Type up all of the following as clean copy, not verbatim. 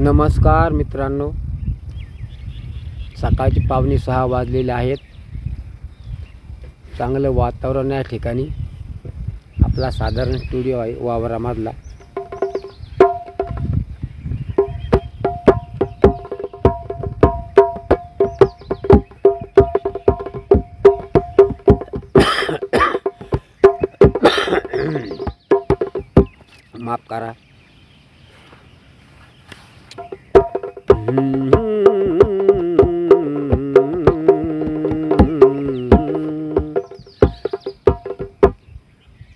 नमस्कार मित्रांनो, सकाळचे 5:45 वाजलेले आहेत. चांगलं वातावरण या ठिकाणी. आपला साधारण स्टुडिओ आहे वावरामधला. माफ करा.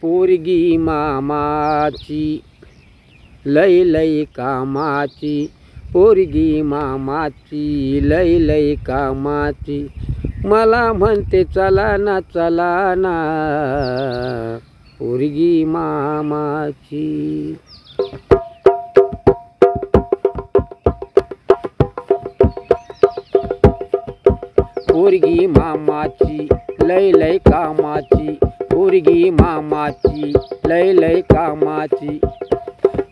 पोरगी मामाची लय लय कामाची, पोरगी मामाची लय लय कामाची, मला म्हणते चला ना चला ना, पोरगी मामाची. पोरगी मामाची लय लय कामाची, पोरगी मामाची लय लय कामाची,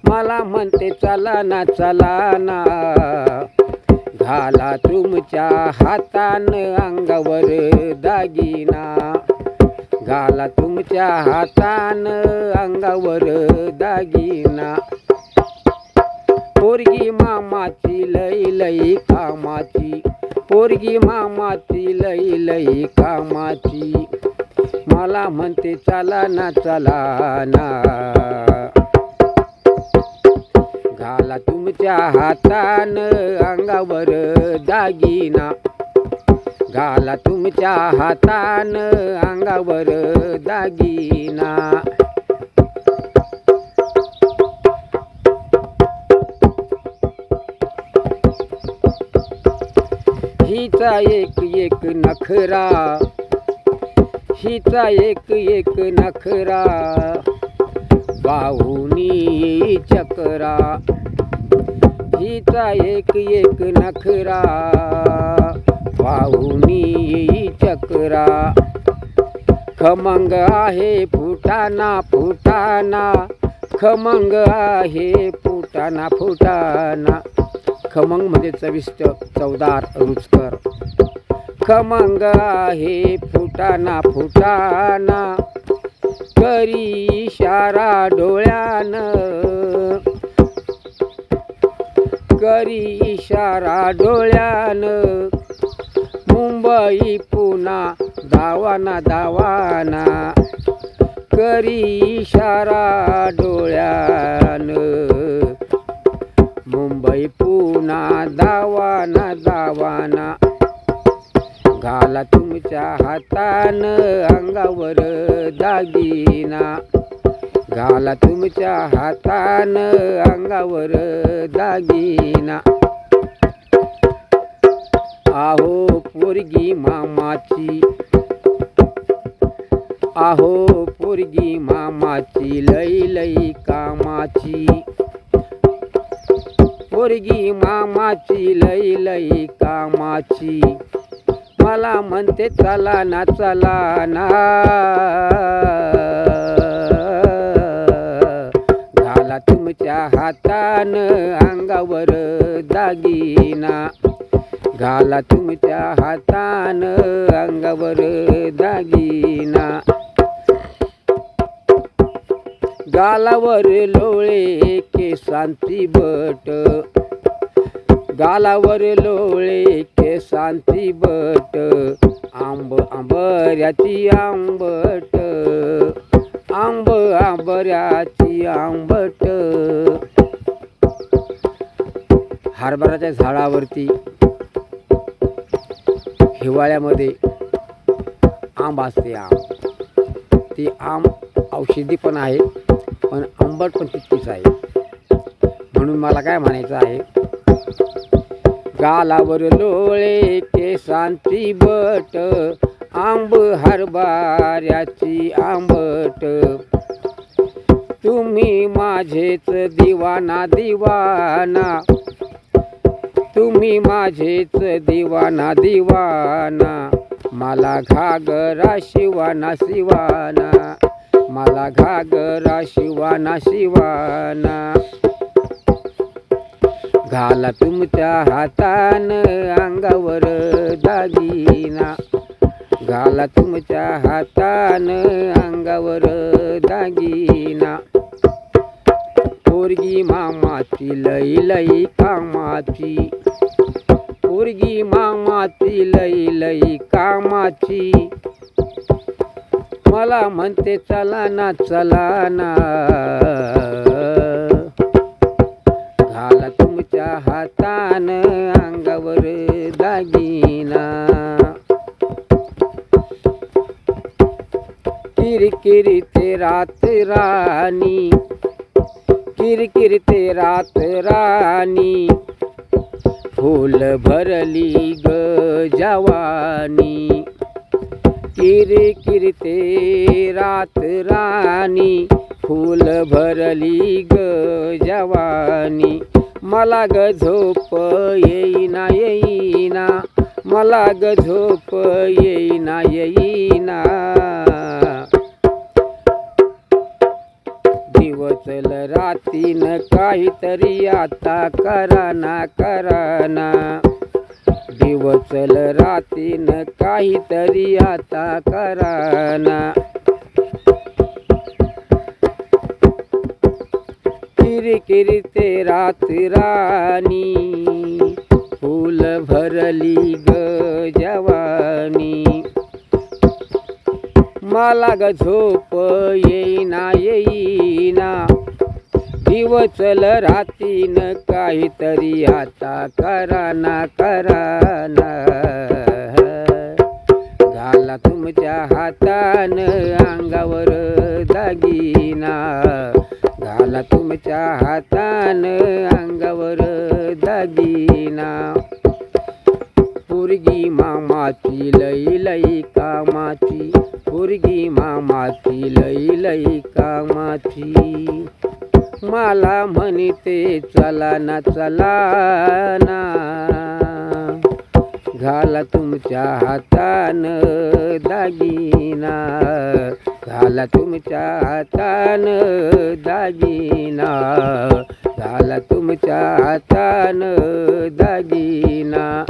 मला म्हणते चला ना चला ना, घाला तुमच्या हातानं अंगावर दागिना, घाला तुमच्या हातानं अंगावर दागिना. पोरगी मामाची लय लय कामाची, पोरगी मामाची लय लय कामाची, मला म्हणते चला ना चला ना, घाला तुमच्या हातानं अंगावर दागिना, घाला तुमच्या हातानं अंगावर दागिना. हिचा एक एक नखरा, हिचा एक एक नखरा, बाहुनी चकरा, हिचा एक एक नखरा, बाहुनी चकरा. खमंग आहे फुटाना फुटाना, खमंग आहे फुटाना फुटाना, खमंग म्हणजे चविष्ट चवदार रुचकर. खमंग आहे फुटाना फुटाना, करी इशारा डोळ्यानं, करी इशारा डोळ्यानं, मुंबई पुणा दावाना दावाना, करी इशारा डोळ्यानं, मुंबई पुणा दावाना दावाना. घाला तुमच्या हातानं अंगावर दागिना, घाला तुमच्या हातानं अंगावर दागिना. आहो पोरगी मामाची, आहो पोरगी मामाची लय लय कामाची, पोरगी मामाची लय लय कामाची, मला म्हणते चला ना चला ना, घाला तुमच्या हातानं अंगावर दागिना, घाला तुमच्या हातानं अंगावर दागिना. गालावर लोळे केसांची बट, गालावर लोळे केसांची बट, आंब आंबऱ्याची आंबट, आंब आंबऱ्याची आंबट. हरभऱ्याच्या झाडावरती हिवाळ्यामध्ये आंब असते. ती आंब औषधी पण आहे, पण आंबट पण तितकीच आहे. म्हणून मला काय म्हणायचं आहे, गालावर लोळे केसांची बट, आंब हरभऱ्याची आंबट, तुम्ही माझेच दिवाना दिवाना, तुम्ही माझेच दिवाना दिवाना, मला घागरा शिवाना शिवाना, मला घागरा शिवाना शिवाना. घाला तुमच्या हातान अंगावर दागिना, घाला तुमच्या हातान अंगावर दागिना. पोरगी मामाची लई लई कामाची, पोरगी मामाची लई लई कामाची. मला म्हणते चला ना चला ना, घाला तुमच्या हातान अंगावर दागिना. किरकिर ते रात राणी, किरकिर ते रात राणी. फूल भरली ग जवानी, किरकिर ते रात राणी. फूल भरली ग जवानी. मला ग झोप येईना येईना, मला ग झोप येईना येईना. दिवसल रातीन काहीतरी आता कराना कराना, दिवसल रातीन काहीतरी आता कराना. किरकिर ते रात राणी. फूल भरली ग जवानी. मला ग झोप येईना येईना, दिवसल रातीन काहीतरी आता कराना कराना. घाला तुमच्या हातान अंगावर दागिना, घाला तुमच्या हातान अंगावर दागिना. पोरगी मामाची लई लई कामाची, पोरगी मामाची लई लई कामाची. मला म्हणते चला ना चला ना, घाला तुमच्या हातान दागिना, घाला तुमच्या हातान दागिना, घाला तुमच्या हातान दागिना.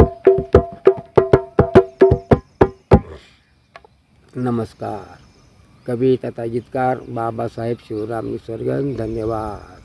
नमस्कार. कवी तथा गीतकार बाबासाहेब शिवराम निसर्गन. धन्यवाद.